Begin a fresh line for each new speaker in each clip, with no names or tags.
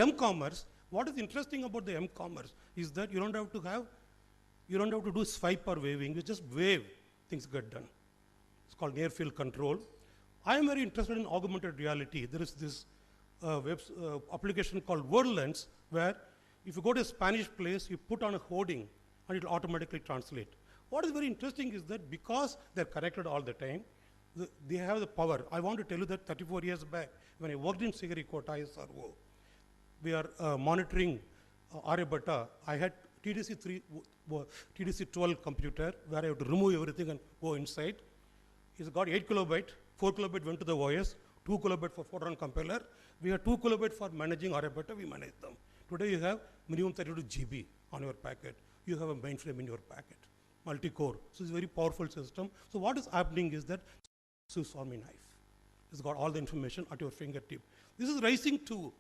M-commerce, what is interesting about the M-commerce is that you don't have to do swipe or waving, you just wave, things get done. It's called near field control. I am very interested in augmented reality. There is this application called WordLens, where if you go to a Spanish place, you put on a hoarding and it will automatically translate. What is very interesting is that because they're connected all the time, they have the power. I want to tell you that 34 years back, when I worked in Sigarikota ISRO, we are monitoring Aryabhatta. I had TDC 12 computer where I have to remove everything and go inside. It's got 8 kilobyte, 4 kilobyte went to the OS, 2 kilobyte for photon compiler. We have 2 kilobyte for managing Aryabhatta, we manage them. Today you have minimum 32 GB on your packet. You have a mainframe in your packet, multi-core. So it's a very powerful system. So what is happening is that Swiss Army knife. It's got all the information at your fingertip. This is rising to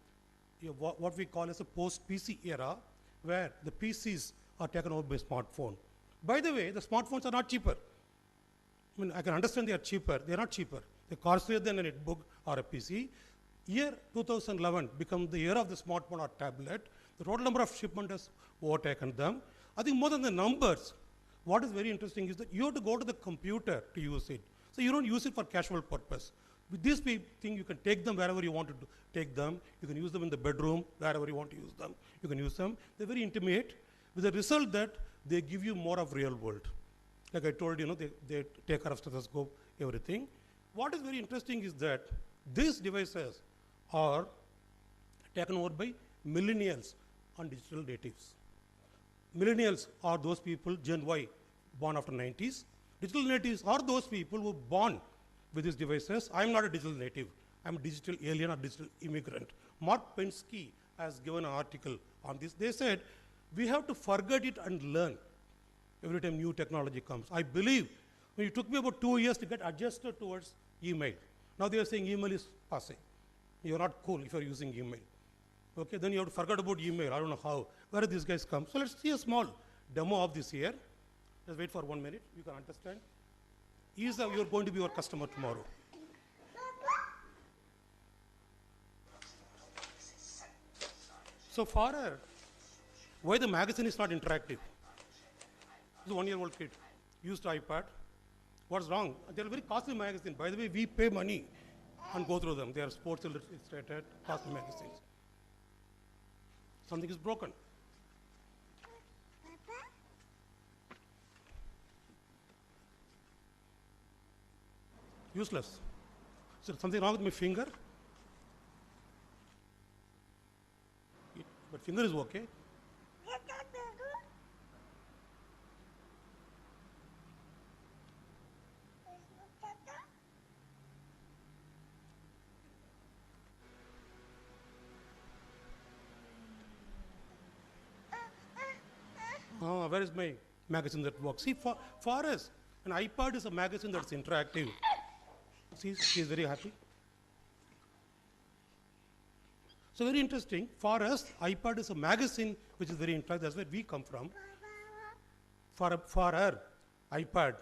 what we call as a post-PC era, where the PCs are taken over by smartphone. By the way, the smartphones are not cheaper. I mean, I can understand they are cheaper. They are not cheaper. They're costlier than a netbook or a PC. Year 2011 becomes the year of the smartphone or tablet. The total number of shipment has overtaken them. I think more than the numbers, what is very interesting is that you have to go to the computer to use it. So you don't use it for casual purpose. With this thing, you can take them wherever you want to take them. You can use them in the bedroom, wherever you want to use them. You can use them. They're very intimate, with the result that they give you more of real world. Like I told you, they take care of stethoscope, everything. What is very interesting is that these devices are taken over by millennials and digital natives. Millennials are those people, Gen Y, born after 90s. Digital natives are those people who are born with these devices. I'm not a digital native. I'm a digital alien or digital immigrant. Mark Pensky has given an article on this. They said, we have to forget it and learn every time new technology comes. I believe it took me about 2 years to get adjusted towards email. Now they are saying email is passé. You're not cool if you're using email. Okay, then you have to forget about email. I don't know how. Where do these guys come? So let's see a small demo of this here. Just wait for 1 minute. You can understand. You're going to be your customer tomorrow. So why the magazine is not interactive? This is a 1-year-old kid, used iPad. What's wrong? They're very costly magazines. By the way, we pay money and go through them. They are Sports Illustrated, costly magazines. Something is broken. Useless. Is there something wrong with my finger? But finger is okay. Where is my magazine that works? See, for us, an iPad is a magazine that's interactive. See, she's very happy. So very interesting. For us, iPad is a magazine which is very interactive. That's where we come from. For her, iPad,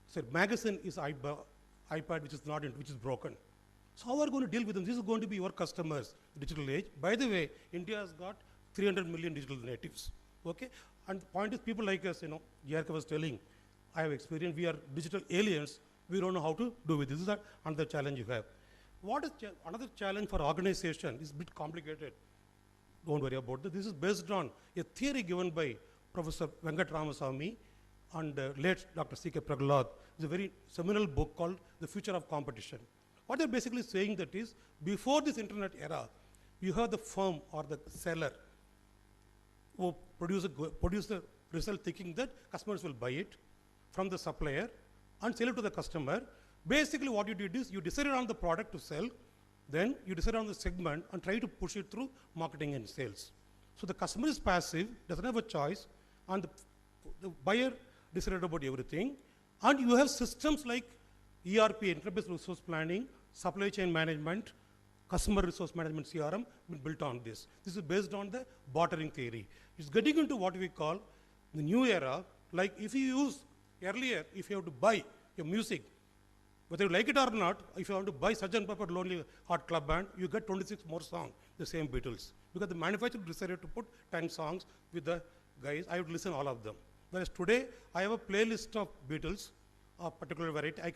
so magazine is iPad which is broken. So how are we going to deal with them? This is going to be your customers, digital age. By the way, India has got 300 million digital natives. Okay, and the point is, people like us, Yarka was telling, I have experience. We are digital aliens. We don't know how to do with this. This is another challenge you have. What is another challenge for organization? Is a bit complicated. Don't worry about this. This is based on a theory given by Professor Venkat Ramasamy and late Dr. C.K. Prahlad. It's a very seminal book called The Future of Competition. What they're basically saying that is, before this internet era, you have the firm or the seller who produce the result thinking that customers will buy it from the supplier and sell it to the customer. Basically what you did is you decided on the product to sell, then you decided on the segment and try to push it through marketing and sales. So the customer is passive, doesn't have a choice, and the buyer decided about everything. And you have systems like ERP, Enterprise Resource Planning, Supply Chain Management, Customer Resource Management, CRM, built on this. This is based on the bartering theory. It's getting into what we call the new era. Like if you use earlier, if you have to buy your music, whether you like it or not, if you want to buy Sgt. Pepper Lonely Heart Club Band, you get 26 more songs. the same Beatles. Because the manufacturer decided to put 10 songs with the guys, I would listen all of them. Whereas today, I have a playlist of Beatles, of particular variety. I